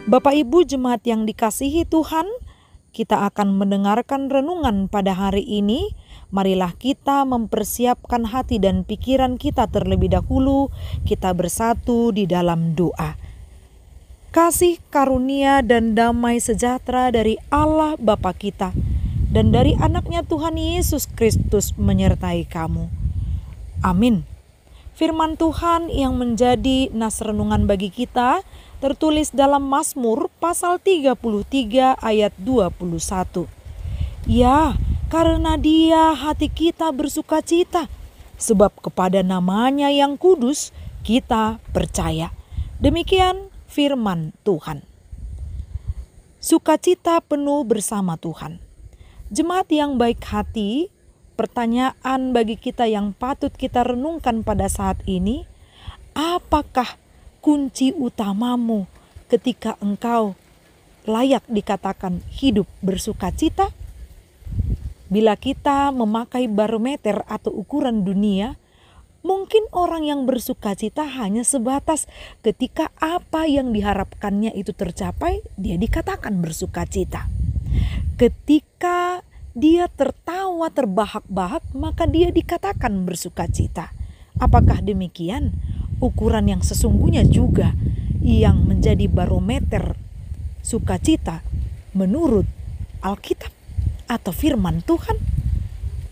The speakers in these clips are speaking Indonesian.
Bapak Ibu jemaat yang dikasihi Tuhan, kita akan mendengarkan renungan pada hari ini. Marilah kita mempersiapkan hati dan pikiran kita terlebih dahulu. Kita bersatu di dalam doa. Kasih karunia dan damai sejahtera dari Allah Bapa kita dan dari anaknya Tuhan Yesus Kristus menyertai kamu. Amin. Firman Tuhan yang menjadi nas renungan bagi kita tertulis dalam Mazmur pasal 33 ayat 21. Ya, karena Dia hati kita bersukacita, sebab kepada namanya yang kudus kita percaya. Demikian firman Tuhan. Sukacita penuh bersama Tuhan. Jemaat yang baik hati, pertanyaan bagi kita yang patut kita renungkan pada saat ini, apakah kunci utamamu ketika engkau layak dikatakan hidup bersukacita? Bila kita memakai barometer atau ukuran dunia, mungkin orang yang bersukacita hanya sebatas ketika apa yang diharapkannya itu tercapai, dia dikatakan bersukacita. Ketika dia tertawa terbahak-bahak, maka dia dikatakan bersukacita. Apakah demikian? Ukuran yang sesungguhnya juga yang menjadi barometer sukacita menurut Alkitab atau firman Tuhan.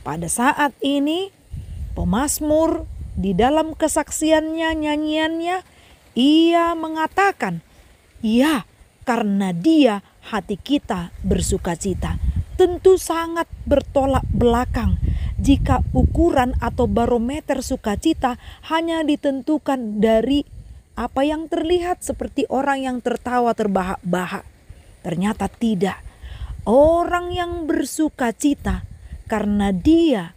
Pada saat ini pemazmur di dalam kesaksiannya, nyanyiannya, ia mengatakan, ya, karena Dia hati kita bersukacita. Tentu sangat bertolak belakang jika ukuran atau barometer sukacita hanya ditentukan dari apa yang terlihat seperti orang yang tertawa terbahak-bahak. Ternyata tidak. Orang yang bersukacita karena dia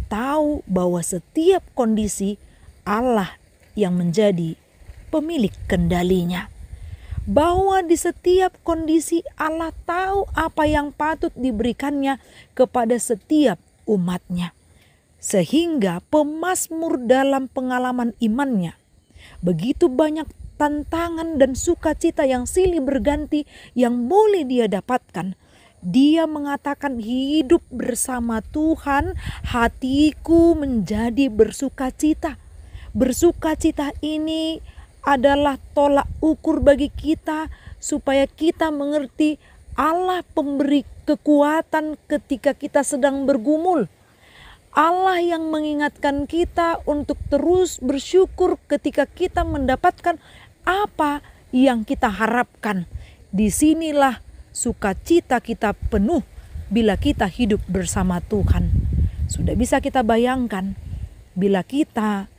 tahu bahwa setiap kondisi Allah yang menjadi pemilik kendalinya. Bahwa di setiap kondisi Allah tahu apa yang patut diberikannya kepada setiap umatnya. Sehingga pemazmur dalam pengalaman imannya, begitu banyak tantangan dan sukacita yang silih berganti yang boleh dia dapatkan. Dia mengatakan, hidup bersama Tuhan, hatiku menjadi bersukacita. Bersukacita ini adalah tolak ukur bagi kita supaya kita mengerti Allah pemberi kekuatan ketika kita sedang bergumul. Allah yang mengingatkan kita untuk terus bersyukur ketika kita mendapatkan apa yang kita harapkan. Disinilah sukacita kita penuh bila kita hidup bersama Tuhan. Sudah bisa kita bayangkan bila kita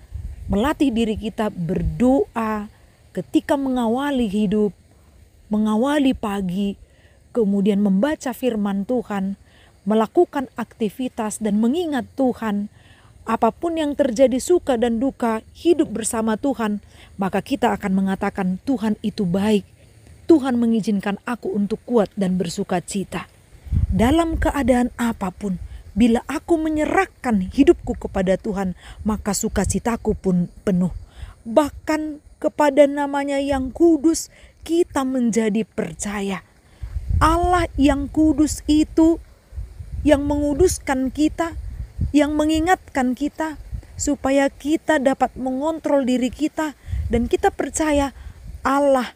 melatih diri kita berdoa ketika mengawali hidup, mengawali pagi, kemudian membaca firman Tuhan, melakukan aktivitas dan mengingat Tuhan. Apapun yang terjadi suka dan duka, hidup bersama Tuhan, maka kita akan mengatakan Tuhan itu baik. Tuhan mengizinkan aku untuk kuat dan bersukacita. Dalam keadaan apapun, bila aku menyerahkan hidupku kepada Tuhan, maka sukacitaku pun penuh. Bahkan kepada namanya yang kudus, kita menjadi percaya. Allah yang kudus itu, yang menguduskan kita, yang mengingatkan kita, supaya kita dapat mengontrol diri kita. Dan kita percaya Allah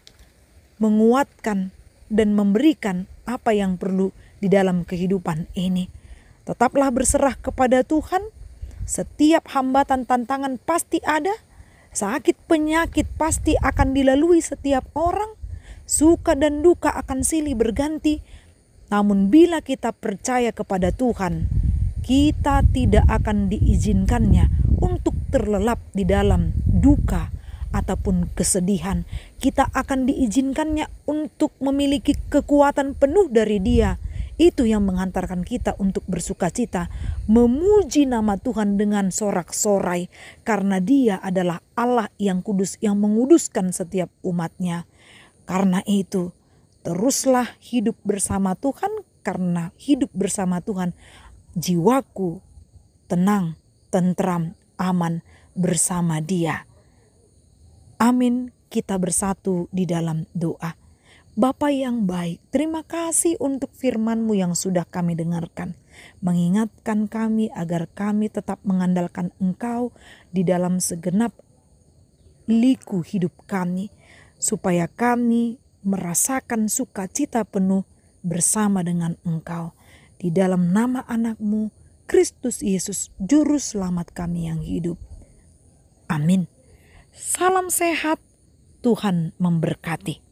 menguatkan dan memberikan apa yang perlu di dalam kehidupan ini. Tetaplah berserah kepada Tuhan. Setiap hambatan tantangan pasti ada. Sakit penyakit pasti akan dilalui setiap orang. Suka dan duka akan silih berganti. Namun bila kita percaya kepada Tuhan, kita tidak akan diizinkannya untuk terlelap di dalam duka ataupun kesedihan. Kita akan diizinkannya untuk memiliki kekuatan penuh dari Dia. Itu yang mengantarkan kita untuk bersukacita, memuji nama Tuhan dengan sorak-sorai, karena Dia adalah Allah yang kudus, yang menguduskan setiap umatnya. Karena itu, teruslah hidup bersama Tuhan, karena hidup bersama Tuhan, jiwaku tenang, tentram, aman bersama Dia. Amin. Kita bersatu di dalam doa. Bapa yang baik, terima kasih untuk firman-Mu yang sudah kami dengarkan. Mengingatkan kami agar kami tetap mengandalkan Engkau di dalam segenap liku hidup kami. Supaya kami merasakan sukacita penuh bersama dengan Engkau. Di dalam nama anak-Mu, Kristus Yesus, Juru Selamat kami yang hidup. Amin. Salam sehat, Tuhan memberkati.